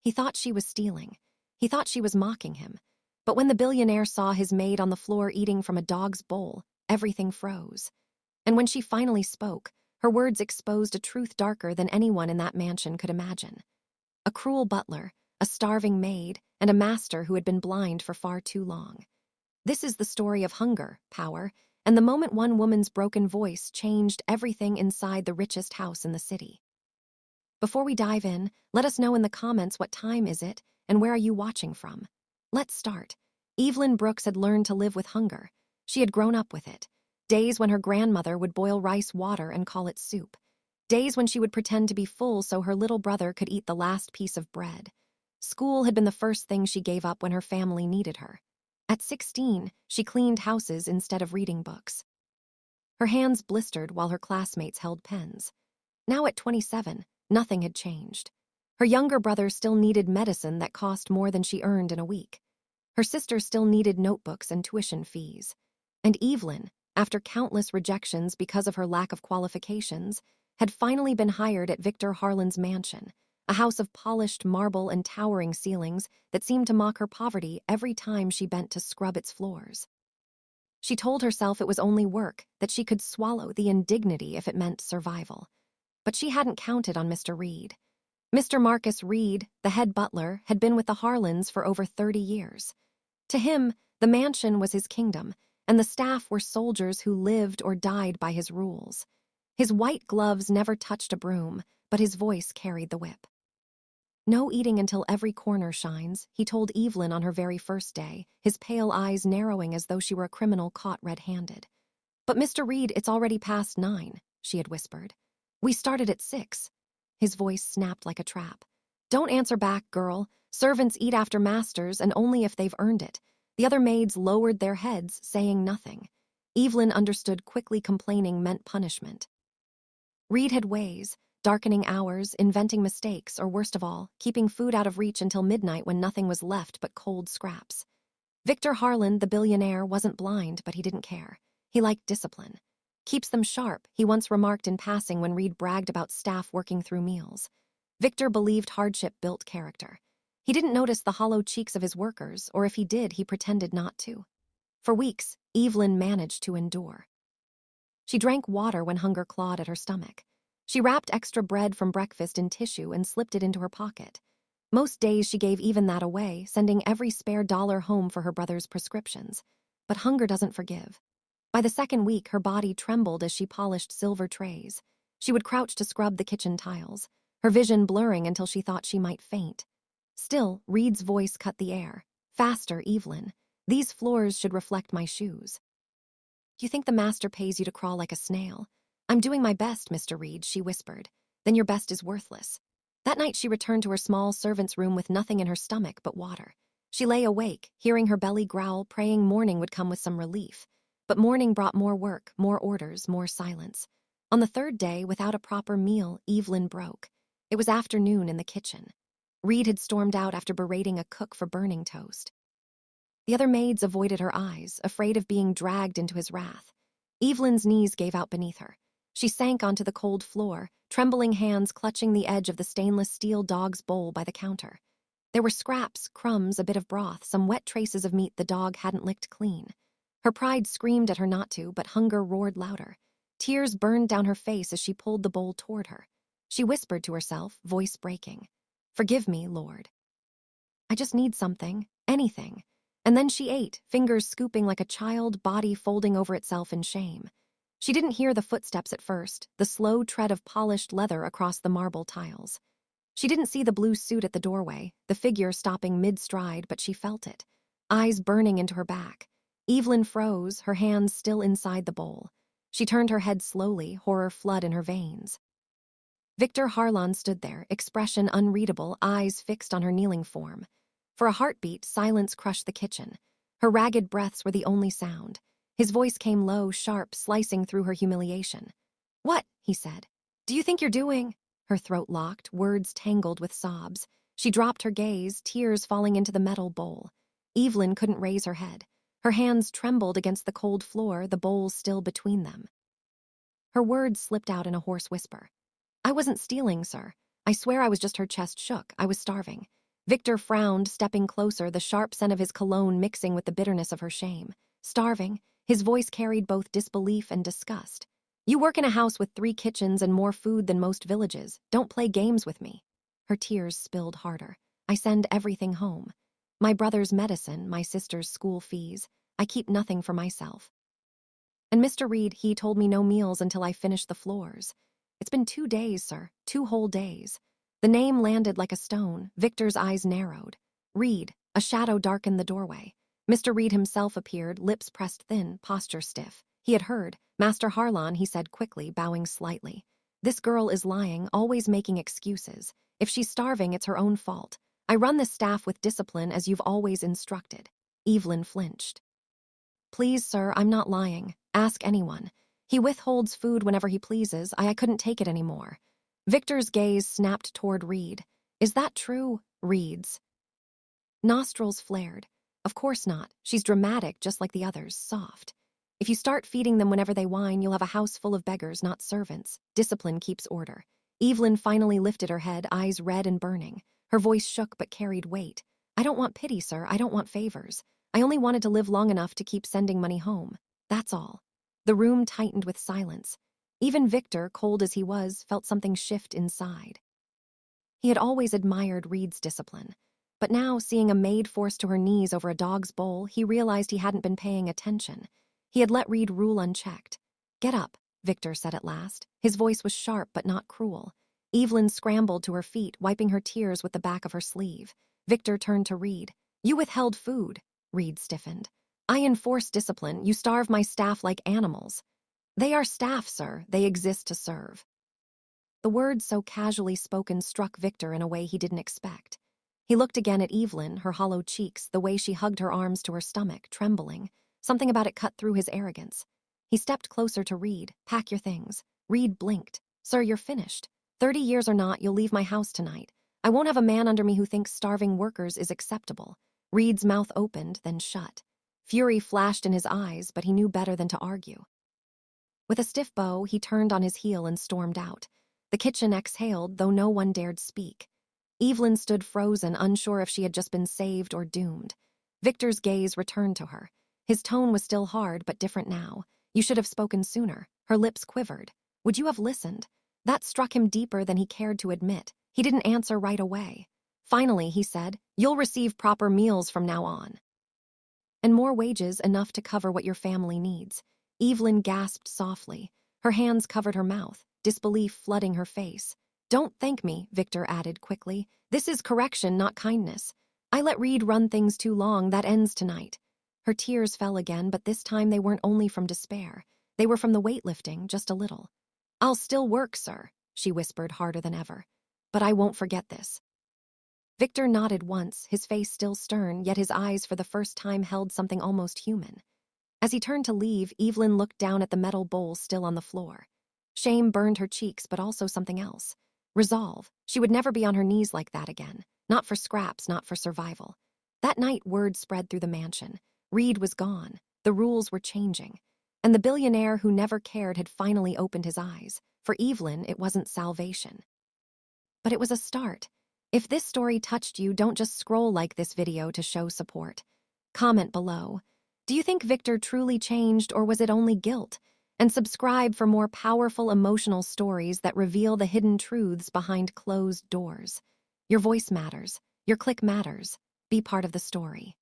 He thought she was stealing. He thought she was mocking him. But when the billionaire saw his maid on the floor eating from a dog's bowl, everything froze. And when she finally spoke, her words exposed a truth darker than anyone in that mansion could imagine. A cruel butler, a starving maid, and a master who had been blind for far too long. This is the story of hunger, power, and the moment one woman's broken voice changed everything inside the richest house in the city. Before we dive in, let us know in the comments what time is it and where are you watching from. Let's start. Evelyn Brooks had learned to live with hunger. She had grown up with it. Days when her grandmother would boil rice water and call it soup. Days when she would pretend to be full so her little brother could eat the last piece of bread. School had been the first thing she gave up when her family needed her. At 16, she cleaned houses instead of reading books. Her hands blistered while her classmates held pens. Now at 27, nothing had changed. Her younger brother still needed medicine that cost more than she earned in a week. Her sister still needed notebooks and tuition fees. And Evelyn, after countless rejections because of her lack of qualifications, had finally been hired at Victor Harlan's mansion, a house of polished marble and towering ceilings that seemed to mock her poverty every time she bent to scrub its floors. She told herself it was only work, that she could swallow the indignity if it meant survival. But she hadn't counted on Mr. Reed. Mr. Marcus Reed, the head butler, had been with the Harlans for over 30 years. To him, the mansion was his kingdom, and the staff were soldiers who lived or died by his rules. His white gloves never touched a broom, but his voice carried the whip. No eating until every corner shines, he told Evelyn on her very first day, his pale eyes narrowing as though she were a criminal caught red-handed. "But Mr. Reed, it's already past 9, she had whispered. "We started at 6. His voice snapped like a trap. "Don't answer back, girl. Servants eat after masters, and only if they've earned it." The other maids lowered their heads, saying nothing. Evelyn understood quickly complaining meant punishment. Reed had ways, darkening hours, inventing mistakes, or worst of all, keeping food out of reach until midnight when nothing was left but cold scraps. Victor Harlan, the billionaire, wasn't blind, but he didn't care. He liked discipline. "Keeps them sharp," he once remarked in passing when Reed bragged about staff working through meals. Victor believed hardship built character. He didn't notice the hollow cheeks of his workers, or if he did, he pretended not to. For weeks, Evelyn managed to endure. She drank water when hunger clawed at her stomach. She wrapped extra bread from breakfast in tissue and slipped it into her pocket. Most days she gave even that away, sending every spare dollar home for her brother's prescriptions. But hunger doesn't forgive. By the second week, her body trembled as she polished silver trays. She would crouch to scrub the kitchen tiles, her vision blurring until she thought she might faint. Still, Reed's voice cut the air. "Faster, Evelyn. These floors should reflect my shoes." "You think the master pays you to crawl like a snail?" "I'm doing my best, Mr. Reed," she whispered. "Then your best is worthless." That night she returned to her small servant's room with nothing in her stomach but water. She lay awake, hearing her belly growl, praying morning would come with some relief. But morning brought more work, more orders, more silence. On the third day, without a proper meal, Evelyn broke. It was afternoon in the kitchen. Reed had stormed out after berating a cook for burning toast. The other maids avoided her eyes, afraid of being dragged into his wrath. Evelyn's knees gave out beneath her. She sank onto the cold floor, trembling hands clutching the edge of the stainless steel dog's bowl by the counter. There were scraps, crumbs, a bit of broth, some wet traces of meat the dog hadn't licked clean. Her pride screamed at her not to, but hunger roared louder. Tears burned down her face as she pulled the bowl toward her. She whispered to herself, voice breaking, "Forgive me, Lord. I just need something, anything." And then she ate, fingers scooping like a child, body folding over itself in shame. She didn't hear the footsteps at first, the slow tread of polished leather across the marble tiles. She didn't see the blue suit at the doorway, the figure stopping mid-stride, but she felt it, eyes burning into her back. Evelyn froze, her hands still inside the bowl. She turned her head slowly, horror flood in her veins. Victor Harlan stood there, expression unreadable, eyes fixed on her kneeling form. For a heartbeat, silence crushed the kitchen. Her ragged breaths were the only sound. His voice came low, sharp, slicing through her humiliation. "What?" he said. "Do you think you're doing?" Her throat locked, words tangled with sobs. She dropped her gaze, tears falling into the metal bowl. Evelyn couldn't raise her head. Her hands trembled against the cold floor, the bowl still between them. Her words slipped out in a hoarse whisper. "I wasn't stealing, sir. I swear I was just." Her chest shook. "I was starving." Victor frowned, stepping closer, the sharp scent of his cologne mixing with the bitterness of her shame. Starving, his voice carried both disbelief and disgust. You work in a house with 3 kitchens and more food than most villages. Don't play games with me. Her tears spilled harder. I send everything home. My brother's medicine, my sister's school fees. I keep nothing for myself. And Mr. Reed, he told me no meals until I finish the floors. It's been 2 days, sir. 2 whole days. The name landed like a stone. Victor's eyes narrowed. Reed. A shadow darkened the doorway. Mr. Reed himself appeared, lips pressed thin, posture stiff. He had heard. Master Harlan, he said quickly, bowing slightly. This girl is lying, always making excuses. If she's starving, it's her own fault. I run this staff with discipline as you've always instructed. Evelyn flinched. Please, sir, I'm not lying. Ask anyone. He withholds food whenever he pleases. I couldn't take it anymore. Victor's gaze snapped toward Reed. Is that true? Reed's nostrils flared. Of course not. She's dramatic, just like the others, soft. If you start feeding them whenever they whine, you'll have a house full of beggars, not servants. Discipline keeps order. Evelyn finally lifted her head, eyes red and burning. Her voice shook but carried weight. I don't want pity, sir. I don't want favors. I only wanted to live long enough to keep sending money home. That's all. The room tightened with silence. Even Victor, cold as he was, felt something shift inside. He had always admired Reed's discipline. But now, seeing a maid forced to her knees over a dog's bowl, he realized he hadn't been paying attention. He had let Reed rule unchecked. Get up, Victor said at last. His voice was sharp but not cruel. Evelyn scrambled to her feet, wiping her tears with the back of her sleeve. Victor turned to Reed. You withheld food. Reed stiffened. I enforce discipline. You starve my staff like animals. They are staff, sir. They exist to serve. The words so casually spoken struck Victor in a way he didn't expect. He looked again at Evelyn, her hollow cheeks, the way she hugged her arms to her stomach, trembling. Something about it cut through his arrogance. He stepped closer to Reed. Pack your things. Reed blinked. Sir, you're finished. 30 years or not, you'll leave my house tonight. I won't have a man under me who thinks starving workers is acceptable. Reed's mouth opened, then shut. Fury flashed in his eyes, but he knew better than to argue. With a stiff bow, he turned on his heel and stormed out. The kitchen exhaled, though no one dared speak. Evelyn stood frozen, unsure if she had just been saved or doomed. Victor's gaze returned to her. His tone was still hard, but different now. You should have spoken sooner. Her lips quivered. Would you have listened? That struck him deeper than he cared to admit. He didn't answer right away. Finally, he said, You'll receive proper meals from now on. And more wages, enough to cover what your family needs. Evelyn gasped softly. Her hands covered her mouth, disbelief flooding her face. Don't thank me, Victor added quickly. This is correction, not kindness. I let Reed run things too long. That ends tonight. Her tears fell again, but this time they weren't only from despair. They were from the weightlifting, just a little. I'll still work, sir, she whispered harder than ever. But I won't forget this. Victor nodded once, his face still stern, yet his eyes for the first time held something almost human. As he turned to leave, Evelyn looked down at the metal bowl still on the floor. Shame burned her cheeks, but also something else. Resolve. She would never be on her knees like that again. Not for scraps, not for survival. That night, word spread through the mansion. Reed was gone. The rules were changing. And the billionaire who never cared had finally opened his eyes. For Evelyn, it wasn't salvation. But it was a start. If this story touched you, don't just scroll like this video to show support. Comment below. Do you think Victor truly changed, or was it only guilt? And subscribe for more powerful emotional stories that reveal the hidden truths behind closed doors. Your voice matters. Your click matters. Be part of the story.